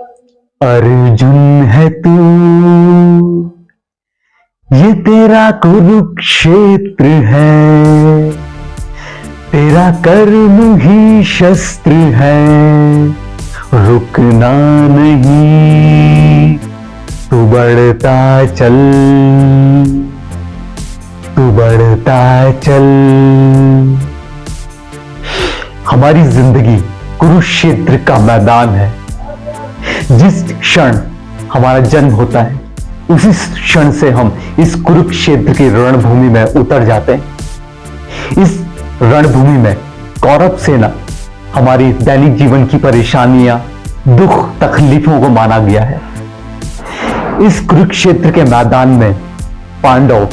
अर्जुन है तू, ये तेरा कुरुक्षेत्र है, तेरा कर्म ही शस्त्र है, रुकना नहीं, तू बढ़ता चल, तू बढ़ता चल। हमारी जिंदगी कुरुक्षेत्र का मैदान है। जिस क्षण हमारा जन्म होता है उसी क्षण से हम इस कुरुक्षेत्र की रणभूमि में उतर जाते हैं। इस रणभूमि में कौरव सेना हमारी दैनिक जीवन की परेशानियां, दुख, तकलीफों को माना गया है। इस कुरुक्षेत्र के मैदान में पांडव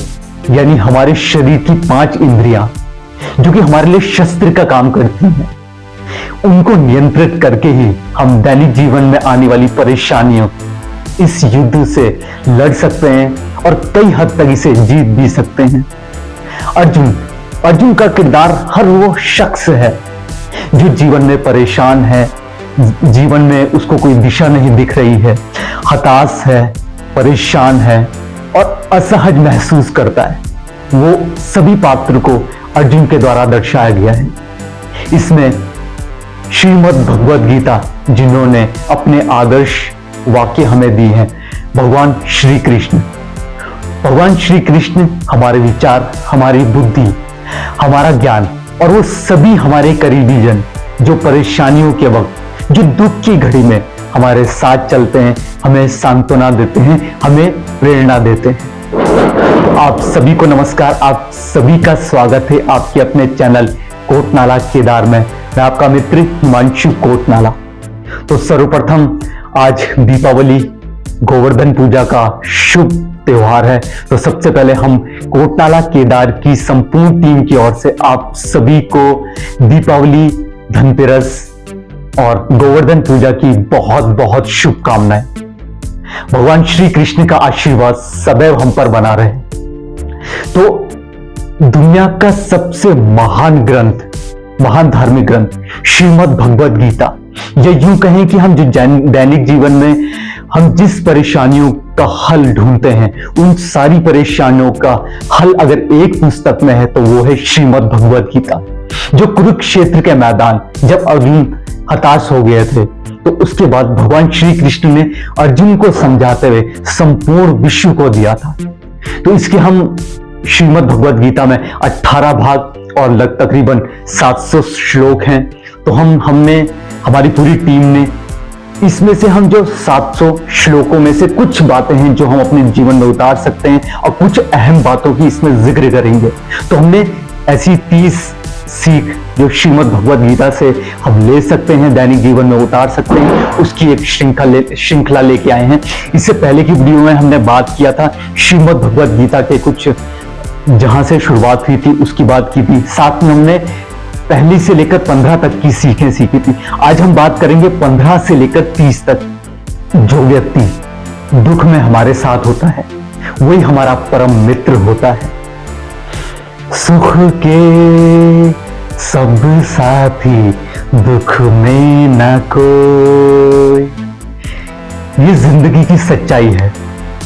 यानी हमारे शरीर की 5 इंद्रियां जो कि हमारे लिए शस्त्र का काम करती हैं, उनको नियंत्रित करके ही हम दैनिक जीवन में आने वाली परेशानियों, इस युद्ध से लड़ सकते हैं और कई हद तक इसे जीत भी सकते हैं। अर्जुन का किरदार हर वो शख्स है जो जीवन में परेशान है, जीवन में उसको कोई दिशा नहीं दिख रही है, हताश है, परेशान है और असहज महसूस करता है। वो सभी पात्र को अर्जुन के द्वारा दर्शाया गया है। इसमें श्रीमद् भगवद गीता जिन्होंने अपने आदर्श वाक्य हमें दी हैं, भगवान श्री कृष्ण हमारे विचार, हमारी बुद्धि, हमारा ज्ञान और वो सभी हमारे करीबी जन जो परेशानियों के वक्त, जो दुख की घड़ी में हमारे साथ चलते हैं, हमें सांत्वना देते हैं, हमें प्रेरणा देते हैं। आप सभी को नमस्कार, आप सभी का स्वागत है आपके अपने चैनल कोटनाला केदार में। मैं आपका मित्र हिमांशु कोटनाला। तो सर्वप्रथम आज दीपावली, गोवर्धन पूजा का शुभ त्योहार है। तो सबसे पहले हम कोटनाला केदार की संपूर्ण टीम की ओर से आप सभी को दीपावली, धनतेरस और गोवर्धन पूजा की बहुत बहुत शुभकामनाएं। भगवान श्री कृष्ण का आशीर्वाद सदैव हम पर बना रहे। तो दुनिया का सबसे महान ग्रंथ, महान धार्मिक ग्रंथ श्रीमद् भगवद गीता, या यूं कहें कि हम जो दैनिक जीवन में हम जिस परेशानियों का हल ढूंढते हैं, उन सारी परेशानियों का हल अगर एक पुस्तक में है तो वो है श्रीमद् भगवद गीता। जो कुरुक्षेत्र के मैदान जब अर्जुन हताश हो गए थे तो उसके बाद भगवान श्री कृष्ण ने अर्जुन को समझाते हुए संपूर्ण विश्व को दिया था। तो इसके हम श्रीमद् भगवद गीता में 18 भाग और तकरीबन 700 श्लोक हैं। तो हमने हमारी पूरी टीम ने इसमें से हम जो 700 श्लोकों में से कुछ बातें हैं जो हम अपने जीवन में उतार सकते हैं और कुछ अहम बातों की इसमें जिक्र करेंगे। तो हमने ऐसी 30 सीख जो श्रीमद् भगवद गीता से हम ले सकते हैं, दैनिक जीवन में उतार सकते हैं, उसकी एक श्रृंखला लेके आए हैं। इससे पहले की वीडियो में हमने बात किया था श्रीमद् भगवद गीता के कुछ, जहां से शुरुआत हुई थी उसकी बात की थी। साथ में हमने पहली से लेकर 15 तक की सीखें सीखी थी। आज हम बात करेंगे 15 से लेकर 30 तक। जो व्यक्ति दुख में हमारे साथ होता है वही हमारा परम मित्र होता है। सुख के सब साथी, दुख में न कोई। ये जिंदगी की सच्चाई है।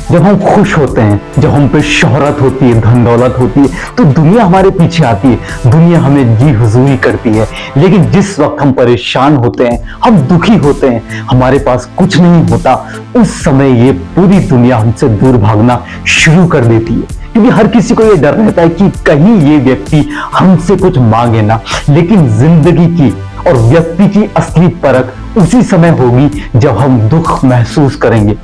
जब हम खुश होते हैं, जब हम पे शोहरत होती है, धन दौलत होती है, तो दुनिया हमारे पीछे आती है, दुनिया हमें जी हुजूरी करती है। लेकिन जिस वक्त हम परेशान होते हैं, हम दुखी होते हैं, हमारे पास कुछ नहीं होता, उस समय ये पूरी दुनिया हमसे दूर भागना शुरू कर देती है। क्योंकि हर किसी को ये डर रहता है कि कहीं ये व्यक्ति हमसे कुछ मांगे ना। लेकिन जिंदगी की और व्यक्ति की असली परख उसी समय होगी जब हम दुख महसूस करेंगे।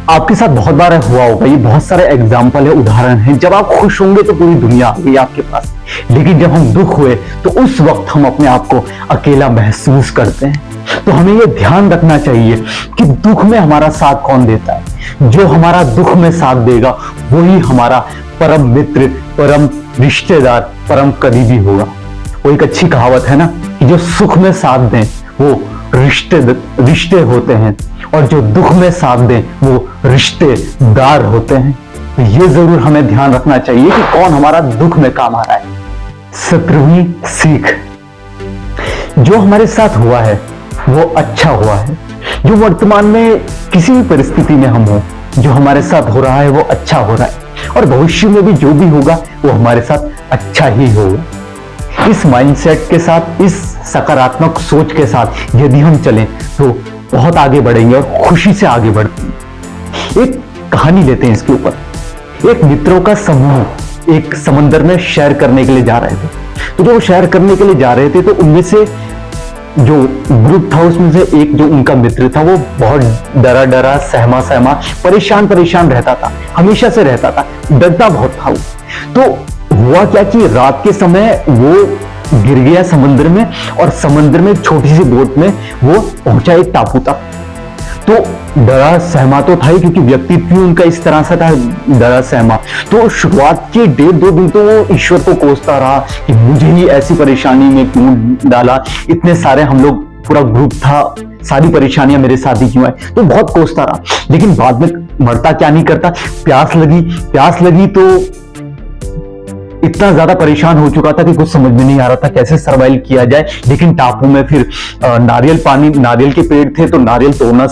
आपके साथ बहुत बार हुआ होगा, ये बहुत सारे एग्जाम्पल है, उदाहरण है। जब आप खुश होंगे तो पूरी दुनिया आ गई आपके पास, लेकिन जब हम दुख हुए तो उस वक्त हम अपने आप को अकेला महसूस करते हैं। तो हमें ये ध्यान रखना चाहिए कि दुख में हमारा साथ कौन देता है। जो हमारा दुख में साथ देगा वही हमारा परम मित्र, परम रिश्तेदार, परम करीबी होगा। वो एक अच्छी कहावत है ना कि जो सुख में साथ दें वो रिश्ते होते हैं और जो दुख में साथ दें वो रिश्तेदार होते हैं। तो ये जरूर हमें ध्यान रखना चाहिए कि कौन हमारा दुख में काम आ रहा है। 17वीं सीख, जो हमारे साथ हुआ है वो अच्छा हुआ है, जो वर्तमान में किसी भी परिस्थिति में हम हो, जो हमारे साथ हो रहा है वो अच्छा हो रहा है और भविष्य में भी जो भी होगा वो हमारे साथ अच्छा ही होगा। इस माइंडसेट के साथ, इस सकारात्मक सोच के साथ यदि हम चलें तो बहुत आगे बढ़ेंगे और खुशी से आगे बढ़ते हैं। एक कहानी लेते हैं इसके ऊपर। एक मित्रों का समूह एक समंदर में सैर करने के लिए जा रहे थे। तो जो वो सैर करने के लिए जा रहे थे तो उनमें से जो ग्रुप था उसमें से एक जो उनका मित्र था वो बहुत डरा डरा, सहमा सहमा, परेशान परेशान रहता था, हमेशा से रहता था, डरता बहुत था वो। तो हुआ क्या कि रात के समय वो गिर गया समंदर में और समंदर में छोटी सी बोट में वो पहुंचा एक टापू तक। तो डरा सहमा तो था ही, क्योंकि व्यक्तित्व उनका इस तरह से था, डरा सहमा। तो शुरुआत के 1.5-2 दिन तो वो ईश्वर को कोसता रहा कि मुझे ही ऐसी परेशानी में क्यों डाला, इतने सारे हम लोग पूरा ग्रुप था, सारी परेशानियां मेरे साथ ही क्यों आए, तो बहुत कोसता रहा। लेकिन बाद में मरता क्या नहीं करता, प्यास लगी तो इतना ज्यादा परेशान हो चुका था कि कुछ समझ में नहीं आ रहा था कैसे सर्वाइव किया जाए। लेकिन टापू में फिर नारियल के पेड़ थे तो नारियल तोड़ना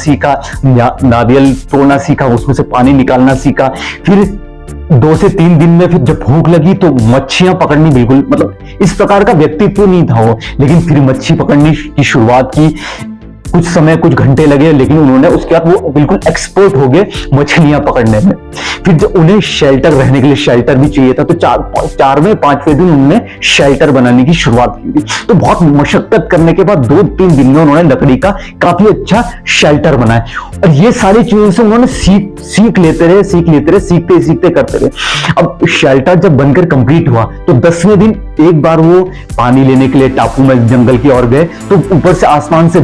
सीखा, उसमें से पानी निकालना सीखा। फिर 2 से 3 दिन में फिर जब भूख लगी तो मच्छियां पकड़नी, बिल्कुल मतलब इस प्रकार का व्यक्तित्व नहीं था वो, लेकिन फिर मच्छी पकड़ने की शुरुआत की। कुछ समय, कुछ घंटे लगे, लेकिन उन्होंने उसके बाद वो बिल्कुल एक्सपर्ट हो गए मछलियां पकड़ने में। फिर जब उन्हें शेल्टर, रहने के लिए शेल्टर भी चाहिए था, तो 4वें-5वें दिन उन्होंने शेल्टर बनाने की शुरुआत की थी। तो बहुत मशक्कत करने के बाद 2-3 दिन में उन्होंने लकड़ी का काफी अच्छा शेल्टर बनाया। और ये सारी चीजें से उन्होंने सीख लेते रहे, सीखते सीखते करते रहे। अब शेल्टर जब बनकर कंप्लीट हुआ तो 10वें दिन एक बार वो पानी लेने के लिए टापू में जंगल की ओर गए, तो ऊपर से आसमान से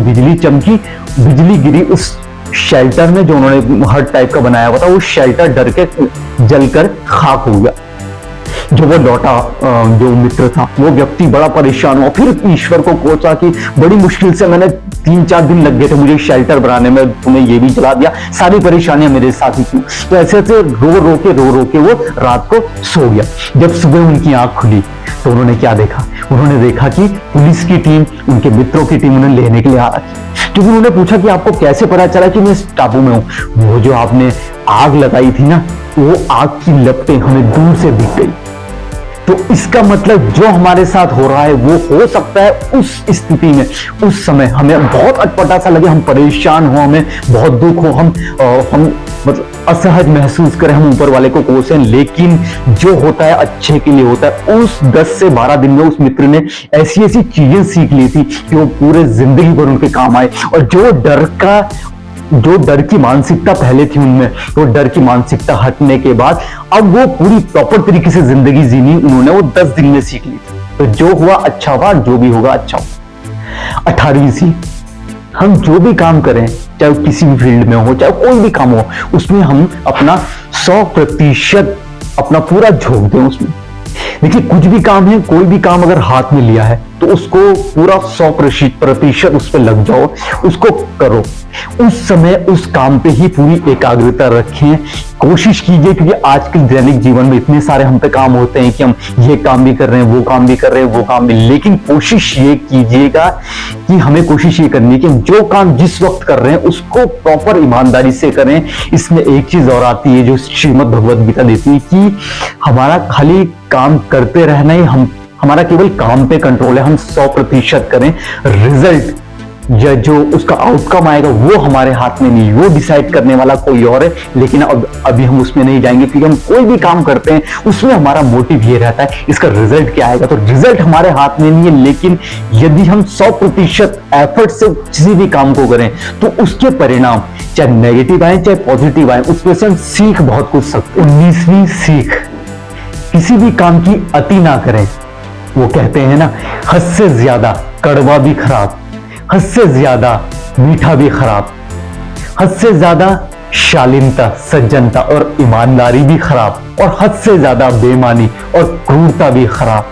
बिजली गिरी उस शेल्टर में जो उन्होंने हट टाइप का बनाया हुआ था। वो शेल्टर डर के जलकर खाक हो गया। जो वो लौटा, जो मित्र था, वो व्यक्ति बड़ा परेशान हुआ। फिर ईश्वर को कोसा कि बड़ी मुश्किल से मैंने 3-4 दिन लग गए थे मुझे शेल्टर बनाने में, तुमने ये भी जला दिया, सारी परेशानियां मेरे साथ ही थी। तो ऐसे रो रो के वो रात को सो गया। जब सुबह उनकी आंख खुली तो उन्होंने क्या देखा, उन्होंने देखा कि पुलिस की टीम, उनके मित्रों की टीम उन्हें लेने के लिए आ रखी। क्योंकि उन्होंने पूछा कि आपको कैसे पता चला कि मैं इस टापू में हूं। वो जो आपने आग लगाई थी ना, वो आग की लपटें हमें दूर से दिख गई। तो इसका मतलब जो हमारे साथ हो रहा है वो हो सकता है उस स्थिति में, उस समय हमें बहुत अटपटा सा लगे, हम परेशान हो, हमें बहुत दुख हो, हम मतलब असहज महसूस करें, हम ऊपर वाले को कोसें, लेकिन जो होता है अच्छे के लिए होता है। उस 10 से 12 दिन में उस मित्र ने ऐसी चीजें सीख ली थी कि वो पूरे जिंदगी भर उनके काम आए। और जो डर की मानसिकता पहले थी उनमें, वो डर की मानसिकता हटने के बाद अब वो पूरी प्रॉपर तरीके से जिंदगी जीनी उन्होंने वो 10 दिन में सीख ली थी। तो जो हुआ अच्छा हुआ, जो भी होगा अच्छा होगा। 18वीं सीख, हम जो भी काम करें, चाहे किसी भी फील्ड में हो, चाहे कोई भी काम हो, उसमें हम अपना 100% अपना पूरा झोंक दें उसमें। देखिए, कुछ भी काम है, कोई भी काम अगर हाथ में लिया है तो उसको पूरा 100% उस पर लग जाओ, उसको करो। उस समय उस काम पे ही पूरी एकाग्रता रखें, कोशिश कीजिए। क्योंकि आज के दैनिक जीवन में इतने सारे हम पे काम होते हैं कि हम ये काम भी कर रहे हैं, वो काम भी कर रहे हैं, वो काम भी, लेकिन कोशिश ये कीजिएगा कि हमें कोशिश ये करनी है कि जो काम जिस वक्त कर रहे हैं उसको प्रॉपर ईमानदारी से करें। इसमें एक चीज और आती है जो श्रीमद् भगवद गीता देती है कि हमारा खाली काम करते रहना ही हमारा केवल काम पे कंट्रोल है। हम 100% करें, रिजल्ट या जो उसका आउटकम आएगा वो हमारे हाथ में नहीं, वो डिसाइड करने वाला कोई और है। लेकिन अभी हम उसमें नहीं जाएंगे, क्योंकि हम कोई भी काम करते हैं उसमें हमारा मोटिव ये रहता है इसका रिजल्ट क्या आएगा। तो रिजल्ट हमारे हाथ में नहीं है, लेकिन यदि हम 100% एफर्ट से किसी भी काम को करें तो उसके परिणाम चाहे नेगेटिव आए चाहे पॉजिटिव आए, उसमें से हम सीख बहुत कुछ सकते हैं। 19वीं सीख, किसी भी काम की अति ना करें। वो कहते हैं ना, हद से ज्यादा कड़वा भी खराब, हद से ज्यादा मीठा भी खराब, हद से ज्यादा शालीनता, सज्जनता और ईमानदारी भी खराब, और हद से ज्यादा बेईमानी और क्रूरता भी खराब।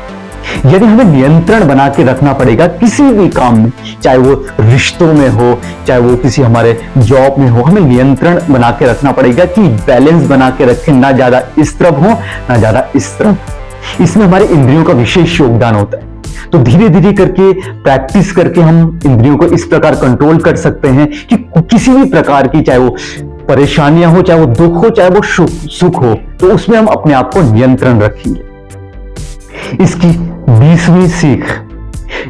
यदि हमें नियंत्रण बना के रखना पड़ेगा किसी भी काम में, चाहे वो रिश्तों में हो, चाहे वो किसी हमारे जॉब में हो, हमें नियंत्रण बना के रखना पड़ेगा कि बैलेंस बना के रखें, ना ज्यादा इस तरफ हो ना ज्यादा इस तरफ। इसमें हमारे इंद्रियों का विशेष योगदान होता है। तो धीरे धीरे करके प्रैक्टिस करके हम इंद्रियों को इस प्रकार कंट्रोल कर सकते हैं कि किसी भी प्रकार की, चाहे वो परेशानियां हो, चाहे वो दुख हो, चाहे वो सुख हो, तो उसमें हम अपने आप को नियंत्रण रखेंगे। इसकी 20वीं सीख,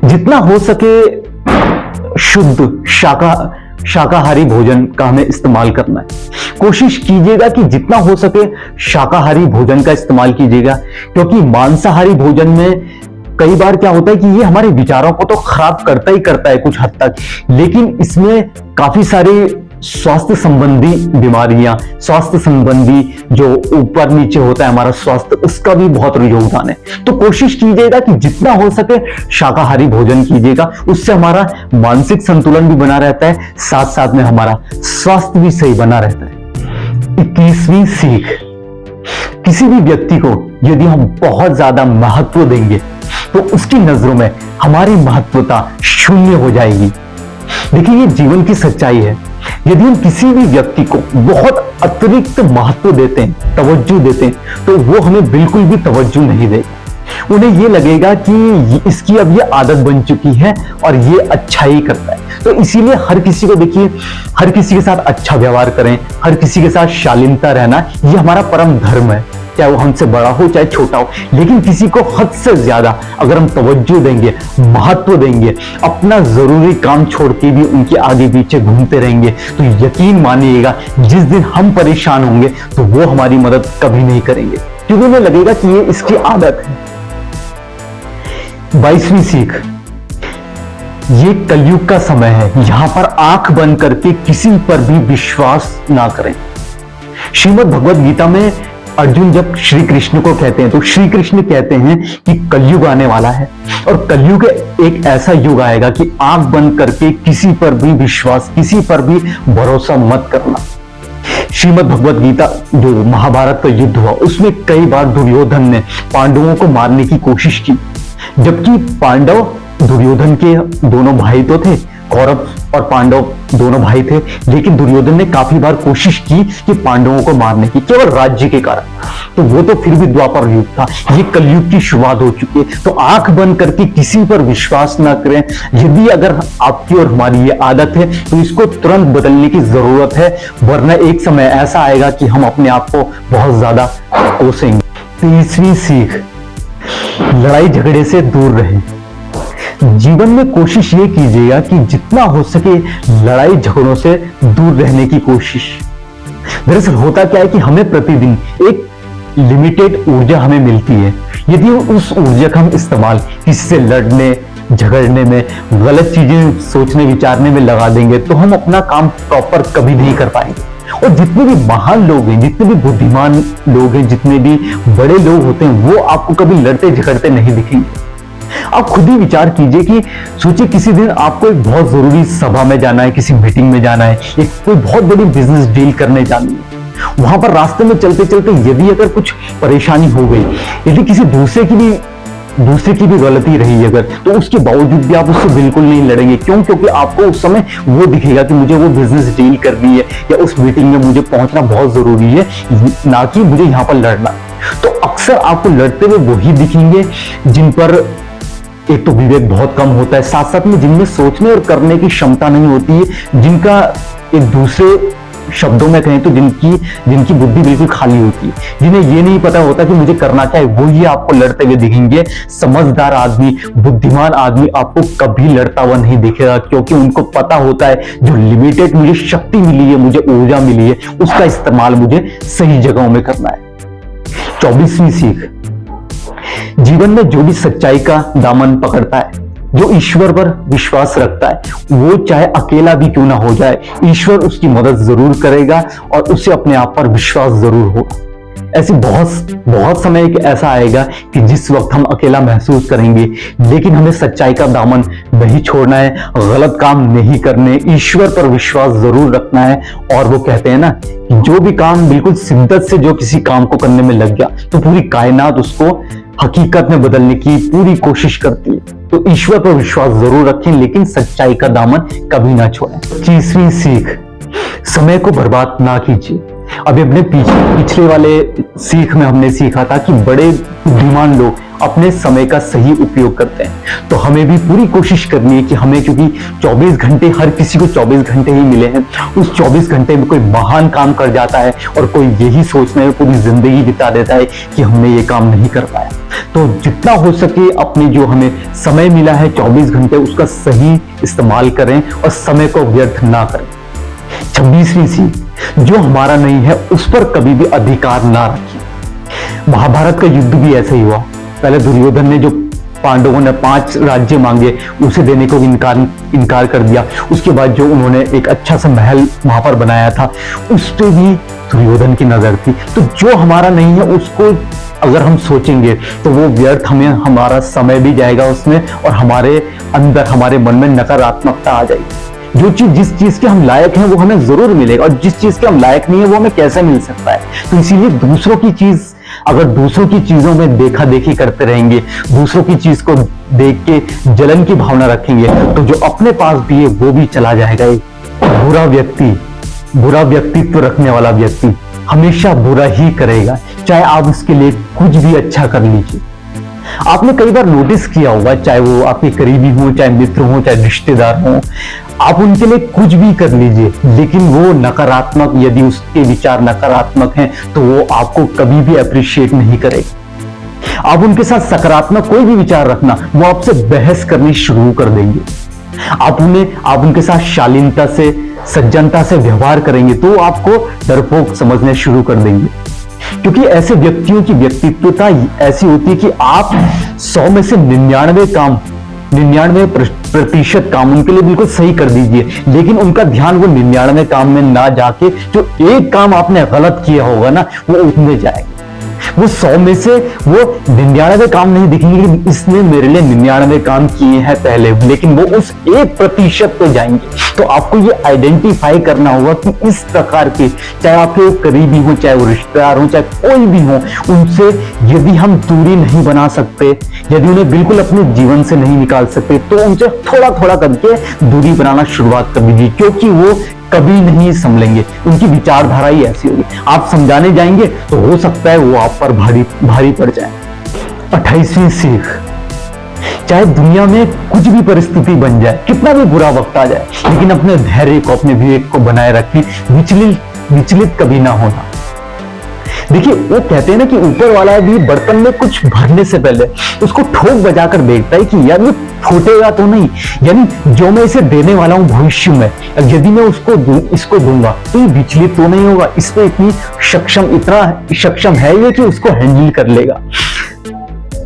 जितना हो सके शुद्ध शाकाहारी भोजन का हमें इस्तेमाल करना है। कोशिश कीजिएगा कि जितना हो सके शाकाहारी भोजन का इस्तेमाल कीजिएगा, क्योंकि मांसाहारी भोजन में कई बार क्या होता है कि ये हमारे विचारों को तो खराब करता ही करता है कुछ हद तक, लेकिन इसमें काफी सारी स्वास्थ्य संबंधी बीमारियां, स्वास्थ्य संबंधी जो ऊपर नीचे होता है हमारा स्वास्थ्य, उसका भी बहुत योगदान है। तो कोशिश कीजिएगा कि जितना हो सके शाकाहारी भोजन कीजिएगा, उससे हमारा मानसिक संतुलन भी बना रहता है, साथ साथ में हमारा स्वास्थ्य भी सही बना रहता है। 21वीं सीख, किसी भी व्यक्ति को यदि हम बहुत ज्यादा महत्व देंगे तो उसकी नजरों में हमारी महत्वता शून्य हो जाएगी। देखिए, ये जीवन की सच्चाई है। यदि हम किसी भी व्यक्ति को बहुत अतिरिक्त महत्व देते हैं, तवज्जो देते हैं, तो वो हमें बिल्कुल भी तवज्जो नहीं देगा। उन्हें ये लगेगा कि इसकी अब ये आदत बन चुकी है और ये अच्छा ही करता है। तो इसीलिए हर किसी को देखिए, हर किसी के साथ अच्छा व्यवहार करें, हर किसी के साथ शालीनता रहना, ये हमारा परम धर्म है, चाहे वो हमसे बड़ा हो चाहे छोटा हो। लेकिन किसी को हद से ज्यादा अगर हम तवज्जो देंगे, महत्व देंगे, अपना जरूरी काम छोड़ के भी उनके आगे पीछे घूमते रहेंगे, तो यकीन मानिएगा जिस दिन हम परेशान होंगे तो वो हमारी मदद कभी नहीं करेंगे, क्योंकि उन्हें लगेगा कि ये इसकी आदत है। 22वीं सीख, ये कलयुग का समय है, यहां पर आंख बंद करके किसी पर भी विश्वास ना करें। श्रीमद् भगवद गीता में अर्जुन जब श्री कृष्ण को कहते हैं तो श्री कृष्ण कहते हैं कि कलयुग आने वाला है और कलयुग एक ऐसा युग आएगा कि आंख बंद करके किसी पर भी विश्वास, किसी पर भी भरोसा मत करना। श्रीमद् भगवद गीता जो महाभारत का युद्ध हुआ, उसमें कई बार दुर्योधन ने पांडवों को मारने की कोशिश की, जबकि पांडव दुर्योधन के दोनों भाई तो थे, कौरव और पांडव दोनों भाई थे, लेकिन दुर्योधन ने काफी बार कोशिश की कि पांडवों को मारने की, केवल राज्य के कारण। तो वो तो फिर भी द्वापर युग था, ये कलयुग की शुरुआत हो चुकी है। तो आंख बंद करके किसी पर विश्वास ना करें। यदि अगर आपकी और हमारी ये आदत है तो इसको तुरंत बदलने की जरूरत है, वरना एक समय ऐसा आएगा कि हम अपने आप को बहुत ज्यादा कोसेंगे। 23वीं सीख, लड़ाई झगड़े से दूर रहें। जीवन में कोशिश ये कीजिएगा कि जितना हो सके लड़ाई झगड़ों से दूर रहने की कोशिश। दरअसल होता क्या है कि हमें प्रतिदिन एक लिमिटेड ऊर्जा हमें मिलती है। यदि उस ऊर्जा का हम इस्तेमाल किसी से लड़ने झगड़ने में, गलत चीजें सोचने विचारने में लगा देंगे तो हम अपना काम प्रॉपर कभी नहीं कर पाएंगे। और जितने भी महान लोग हैं, जितने भी बुद्धिमान लोग हैं, जितने भी बड़े लोग होते हैं, वो आपको कभी लड़ते झगड़ते नहीं दिखेंगे। आप खुद ही विचार कीजिए कि सोचिए किसी दिन आपको एक बहुत जरूरी सभा में जाना है, किसी मीटिंग में जाना है, एक कोई बहुत बड़ी बिजनेस डील करने जानी है। वहां पर रास्ते में चलते चलते यदि अगर कुछ परेशानी हो गई, यदि किसी दूसरे की भी गलती रही अगर, तो उसके बावजूद भी आप उससे बिल्कुल नहीं लड़ेंगे। क्यों? क्योंकि आपको उस समय वो दिखेगा कि मुझे वो बिजनेस डील करनी है या उस मीटिंग में मुझे पहुंचना बहुत जरूरी है, ना कि मुझे यहां पर लड़ना। तो अक्सर आपको लड़ते हुए वही दिखेंगे जिन पर एक तो विवेक बहुत कम होता है, साथ साथ में जिनमें सोचने और करने की क्षमता नहीं होती है, जिनका एक दूसरे शब्दों में कहें तो जिनकी बुद्धि बिल्कुल खाली होती है, जिन्हें ये नहीं पता होता कि मुझे करना क्या है, वो ही आपको लड़ते हुए दिखेंगे। समझदार आदमी, बुद्धिमान आदमी आपको कभी लड़ता हुआ नहीं दिखेगा, क्योंकि उनको पता होता है जो लिमिटेड मुझे शक्ति मिली है, मुझे ऊर्जा मिली है, उसका इस्तेमाल मुझे सही जगहों में करना है। 24वीं सीख, जीवन में जो भी सच्चाई का दामन पकड़ता है, जो ईश्वर पर विश्वास रखता है, वो चाहे अकेला भी क्यों ना हो जाए, ईश्वर उसकी मदद जरूर करेगा और उसे अपने आप पर विश्वास जरूर होगा। ऐसी बहुत समय एक ऐसा आएगा कि जिस वक्त हम अकेला महसूस करेंगे, लेकिन हमें सच्चाई का दामन नहीं छोड़ना है, गलत काम नहीं करने, ईश्वर पर विश्वास जरूर रखना है। और वो कहते हैं ना कि जो भी काम बिल्कुल शिद्दत से जो किसी काम को करने में लग गया तो पूरी कायनात उसको हकीकत में बदलने की पूरी कोशिश करती है। तो ईश्वर पर विश्वास जरूर रखें, लेकिन सच्चाई का दामन कभी ना छोड़ें। 25वीं सीख, समय को बर्बाद ना कीजिए। अभी अपने पिछले वाले सीख में हमने सीखा था कि बड़े बुद्धिमान लोग अपने समय का सही उपयोग करते हैं। तो हमें भी पूरी कोशिश करनी है कि हमें, क्योंकि 24 घंटे हर किसी को 24 घंटे ही मिले हैं, उस 24 घंटे में कोई महान काम कर जाता है और कोई यही सोचने में पूरी जिंदगी बिता देता है कि हमने ये काम नहीं कर पाया। तो जितना हो सके अपने जो हमें समय मिला है 24 घंटे, उसका सही इस्तेमाल करें और समय को व्यर्थ ना करें। 26वीं सीख, जो हमारा नहीं है उस पर कभी भी अधिकार ना रखिए। महाभारत का युद्ध भी ऐसे ही हुआ। पहले दुर्योधन ने, जो पांडवों ने 5 राज्य मांगे, उसे देने को इनकार कर दिया। उसके बाद जो उन्होंने एक अच्छा सा महल वहां पर बनाया था, उस पे भी दुर्योधन की नजर थी। तो जो हमारा नहीं है उसको अगर हम सोचेंगे तो वो व्यर्थ, हमें हमारा समय भी जाएगा उसमें और हमारे अंदर, हमारे मन में नकारात्मकता आ जाएगी। जो चीज, जिस चीज के हम लायक हैं वो हमें जरूर मिलेगा, और जिस चीज के हम लायक नहीं है वो हमें कैसे मिल सकता है। तो इसीलिए दूसरों की चीज, अगर दूसरों की चीजों में देखा देखी करते रहेंगे, दूसरों की चीज को देख के जलन की भावना रखेंगे, तो जो अपने पास भी है वो भी चला जाएगा। बुरा व्यक्तित्व रखने वाला व्यक्ति हमेशा बुरा ही करेगा, चाहे आप उसके लिए कुछ भी अच्छा कर लीजिए। आपने कई बार नोटिस किया होगा, चाहे वो आपके करीबी हो, चाहे मित्र हो, चाहे रिश्तेदार हो, आप उनके लिए कुछ भी कर लीजिए, लेकिन वो नकारात्मक, यदि उसके विचार नकारात्मक हैं तो वो आपको कभी भी अप्रिशिएट नहीं करेगा। आप उनके साथ सकारात्मक कोई भी विचार रखना, वो आपसे बहस करनी शुरू कर देंगे। आप उनके साथ शालीनता से, सज्जनता से व्यवहार करेंगे तो आपको डरपोक समझने शुरू कर देंगे। क्योंकि ऐसे व्यक्तियों की व्यक्तित्वता ऐसी होती है कि आप 100 में से 99% काम उनके लिए बिल्कुल सही कर दीजिए, लेकिन उनका ध्यान वो 99 काम में ना जाके जो एक काम आपने गलत किया होगा ना, वो उसमें जाएगा। वो 100 में से वो 99 काम नहीं दिखेंगे कि इसने मेरे लिए 99 काम किए हैं पहले, लेकिन वो उस 1% पे जाएंगे। तो आपको ये आइडेंटिफाई करना होगा कि इस प्रकार के, चाहे आपके करीबी हो, चाहे वो रिश्तेदार हो, चाहे कोई भी हो, उनसे यदि हम दूरी नहीं बना सकते, यदि उन्हें बिल्कुल अपने जीवन से नहीं निकाल सकते, तो उनसे थोड़ा थोड़ा करके दूरी बनाना शुरुआत कर दीजिए, क्योंकि वो कभी नहीं संभलेंगे। उनकी विचारधारा ही ऐसी होगी। आप समझाने जाएंगे तो हो सकता है वो आप पर भारी पड़ जाए। 28वीं सीख, चाहे दुनिया में कुछ भी परिस्थिति बन जाए, कितना भी बुरा वक्त आ जाए, लेकिन अपने धैर्य को, अपने विवेक को बनाए रखें, विचलित कभी ना होना। देखिए, वो कहते हैं ना कि ऊपर वाला भी बर्तन में कुछ भरने से पहले उसको ठोक बजाकर देखता है कि यार ये फूटेगा तो नहीं, यानी जो मैं इसे देने वाला हूं भविष्य में, यदि मैं इसको दूंगा तो ये विचलित तो नहीं होगा, इस पे इतना सक्षम है ये कि उसको हैंडल कर लेगा।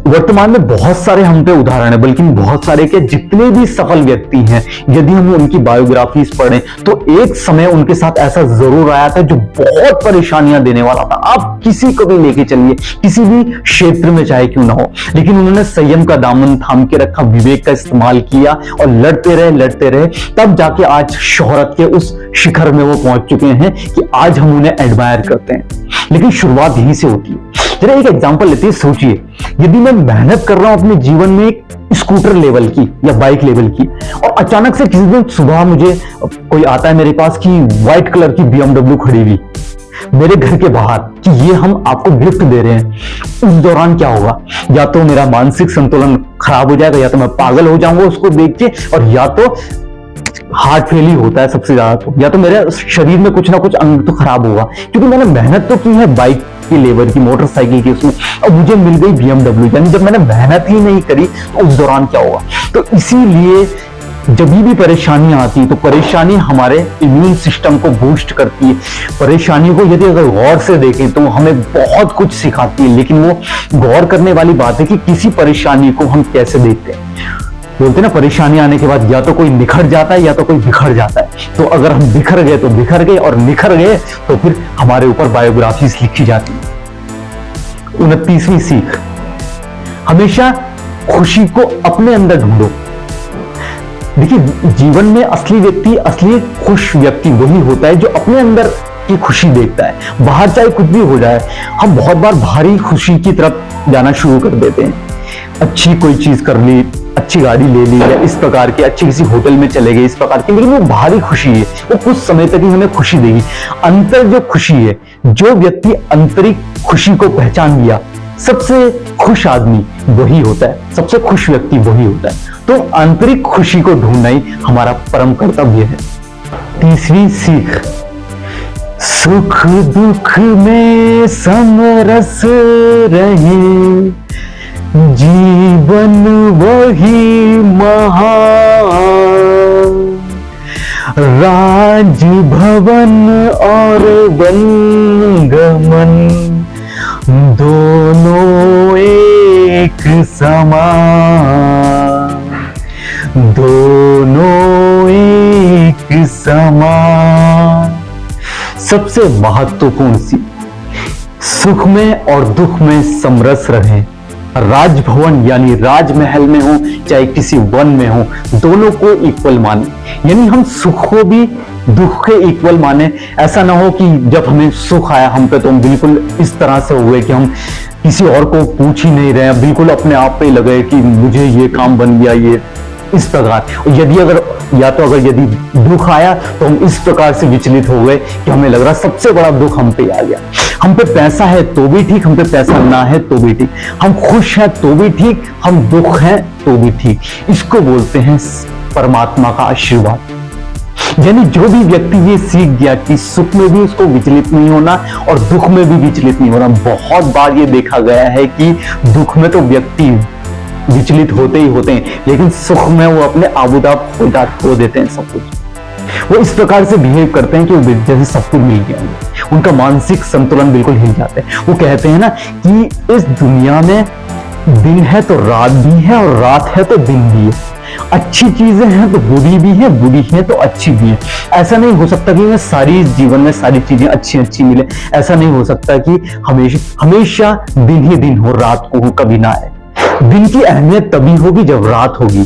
वर्तमान में बहुत सारे हम पे उदाहरण है, बल्कि बहुत सारे के जितने भी सफल व्यक्ति हैं, यदि हम उनकी बायोग्राफीज पढ़ें तो एक समय उनके साथ ऐसा जरूर आया था जो बहुत परेशानियां देने वाला था। आप किसी को भी लेके चलिए, किसी भी क्षेत्र में चाहे क्यों ना हो, लेकिन उन्होंने संयम का दामन थाम के रखा, विवेक का इस्तेमाल किया और लड़ते रहे, तब जाके आज शोहरत के उस शिखर में वो पहुंच चुके हैं कि आज हम उन्हें एडमायर करते हैं। लेकिन शुरुआत यहीं से होती है। जरा एक एग्जांपल लेते हैं, सोचिए, यदि मैं मेहनत कर रहा हूं अपने जीवन में एक स्कूटर लेवल की या बाइक लेवल की, और अचानक से किसी दिन सुबह मुझे कोई आता है मेरे पास कि व्हाइट कलर की BMW खड़ी हुई मेरे घर के बाहर कि ये हम आपको गिफ्ट दे रहे हैं, उस दौरान क्या होगा? या तो मेरा मानसिक संतुलन खराब हो जाएगा, या तो मैं पागल हो जाऊंगा उसको देख के, और या तो हार्ट फेल ही होता है सबसे ज्यादा, तो या तो मेरे शरीर में कुछ ना कुछ अंग तो खराब होगा, क्योंकि मैंने मेहनत तो की है बाइक की लेवल की, मोटरसाइकिल की, उसमें अब मुझे मिल गई BMW। यानी जब मैंने मेहनत ही नहीं करी तो उस दौरान क्या होगा? तो इसीलिए जब भी परेशानियां आती है तो परेशानी हमारे इम्यून सिस्टम को बूस्ट करती है। परेशानियों को यदि अगर गौर से देखें तो हमें बहुत कुछ सिखाती है, लेकिन वो गौर करने वाली बात है कि किसी परेशानी को हम कैसे देखते हैं। बोलते ना, परेशानी आने के बाद या तो कोई निखर जाता है या तो कोई बिखर जाता है। तो अगर हम बिखर गए तो बिखर गए, और निखर गए तो फिर हमारे ऊपर बायोग्राफीज लिखी जाती है। 29वीं सीख, हमेशा खुशी को अपने अंदर ढूंढो। देखिए, जीवन में असली खुश व्यक्ति वही होता है जो अपने अंदर की खुशी देखता है। बाहर चाहे कुछ भी हो जाए, हम बहुत बार बाहरी खुशी की तरफ जाना शुरू कर देते हैं। अच्छी कोई चीज कर ली, अच्छी गाड़ी ले ली या इस प्रकार की अच्छी किसी होटल में चले गए इस प्रकार की, लेकिन वो बाहरी खुशी है, वो कुछ समय तक ही हमें खुशी देगी। अंतर जो खुशी है, जो व्यक्ति आंतरिक खुशी को पहचान लिया, सबसे खुश आदमी वही होता है, सबसे खुश व्यक्ति वही होता है। तो आंतरिक खुशी को ढूंढना ही हमारा परम कर्तव्य है। तीसरी सीख, सुख दुख में समरस रहे, जीवन वही महान, राजभवन और वनगमन दोनों एक समान, दोनों एक समान। सबसे महत्वपूर्ण सी, सुख में और दुख में समरस रहें। राजभवन यानी राजमहल में हो चाहे किसी वन में हो, दोनों को इक्वल माने, यानी हम सुख को भी दुख के इक्वल माने। ऐसा ना हो कि जब हमें सुख आया हम पे तो हम बिल्कुल इस तरह से हुए कि हम किसी और को पूछ ही नहीं रहे, बिल्कुल अपने आप पे लगे कि मुझे ये काम बन गया, ये इस प्रकार। यदि अगर यदि दुख आया तो हम इस प्रकार से विचलित हो गए कि हमें लग रहा सबसे बड़ा दुख हम पे आ गया। हम पे पैसा है तो भी ठीक, हम पे पैसा ना है तो भी ठीक, हम खुश हैं तो भी ठीक, हम दुख हैं तो भी ठीक। इसको बोलते हैं परमात्मा का आशीर्वाद। यानी जो भी व्यक्ति ये सीख गया कि सुख में भी उसको विचलित नहीं होना और दुख में भी विचलित नहीं होना। बहुत बार ये देखा गया है कि दुख में तो व्यक्ति विचलित होते ही होते हैं, लेकिन सुख में वो अपने आबूदाब खो देते हैं सब कुछ। वो इस प्रकार से बिहेव करते हैं कि वो जैसे सब कुछ मिल गया, उनका मानसिक संतुलन बिल्कुल हिल जाता है। वो कहते हैं ना कि इस दुनिया में दिन है तो रात भी है और रात है तो दिन भी है, अच्छी चीजें हैं तो बुरी भी है, बुरी है तो अच्छी भी है। ऐसा नहीं हो सकता कि हमें सारी जीवन में सारी चीजें अच्छी अच्छी मिले। ऐसा नहीं हो सकता कि हमेशा दिन ही दिन हो, रात को हो कभी ना आए। दिन की अहमियत तभी होगी जब रात होगी,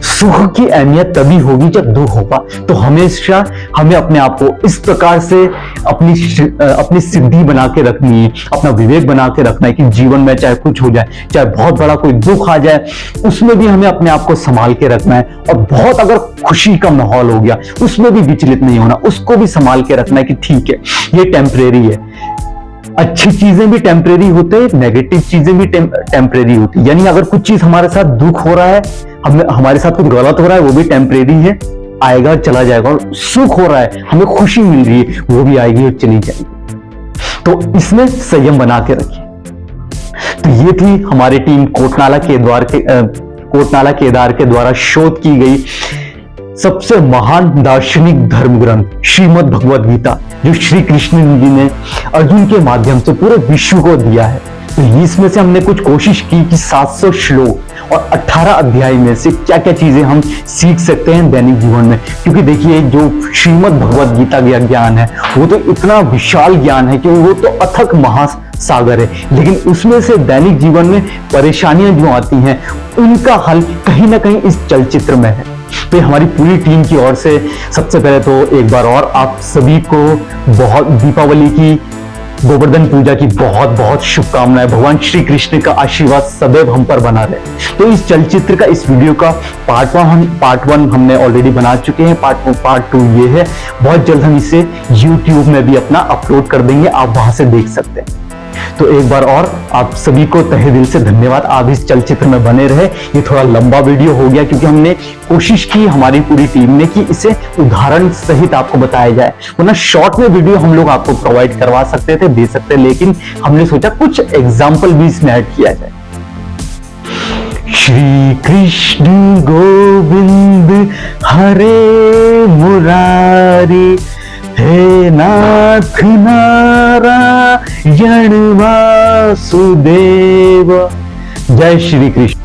सुख की अहमियत तभी होगी जब दुख होगा। तो हमेशा हमें अपने आप को इस प्रकार से अपनी सिद्धि बना के रखनी है, अपना विवेक बना के रखना है कि जीवन में चाहे कुछ हो जाए, चाहे बहुत बड़ा कोई दुख आ जाए, उसमें भी हमें अपने आप को संभाल के रखना है। और बहुत अगर खुशी का माहौल हो गया उसमें भी विचलित नहीं होना, उसको भी संभाल के रखना है कि ठीक है ये टेम्परेरी है। अच्छी चीजें भी टेम्परेरी होते हैं, नेगेटिव चीजें भी टेम्परेरी होती है। यानी अगर कुछ चीज हमारे साथ दुख हो रहा है, हमारे साथ कुछ गलत हो रहा है, वो भी टेम्परेरी है, आएगा चला जाएगा। और सुख हो रहा है, हमें खुशी मिल रही है, वो भी आएगी और चली जाएगी। तो इसमें संयम बना के रखिए। तो ये थी हमारी टीम कोटनाला केदार के द्वारा शोध की गई सबसे महान दार्शनिक धर्म ग्रंथ श्रीमद् भगवद गीता, जो श्री कृष्ण जी ने अर्जुन के माध्यम से पूरे विश्व को दिया है। तो इसमें से हमने कुछ कोशिश की कि 700 श्लोक और 18 अध्याय में से क्या क्या चीजें हम सीख सकते हैं दैनिक जीवन में। क्योंकि देखिए जो श्रीमद् भगवद गीता का ज्ञान है वो तो इतना विशाल ज्ञान है कि वो तो अथक महासागर है, लेकिन उसमें से दैनिक जीवन में परेशानियां जो आती हैं उनका हल कहीं ना कहीं इस चलचित्र में है। तो हमारी पूरी टीम की ओर से सबसे पहले तो एक बार और आप सभी को बहुत दीपावली की, गोवर्धन पूजा की बहुत बहुत शुभकामनाएं। भगवान श्री कृष्ण का आशीर्वाद सदैव हम पर बना रहे। तो इस चलचित्र का, इस वीडियो का पार्ट वन हमने ऑलरेडी बना चुके हैं, पार्ट टू ये है। बहुत जल्द हम इसे YouTube में भी अपना अपलोड कर देंगे, आप वहां से देख सकते हैं। तो एक बार और आप सभी को तहे दिल से धन्यवाद, आप इस चलचित्र में बने रहे। ये थोड़ा लंबा वीडियो हो गया क्योंकि हमने कोशिश की, हमारी पूरी टीम ने, कि इसे उदाहरण सहित आपको बताया जाए, वरना शॉर्ट में वीडियो हम लोग आपको प्रोवाइड करवा सकते थे, दे सकते, लेकिन हमने सोचा कुछ एग्जाम्पल भी इसमें ऐड किया जाए। श्री कृष्ण गोविंद हरे मुरारी, हे नाथ नारायण वासुदेव। जय श्री कृष्ण।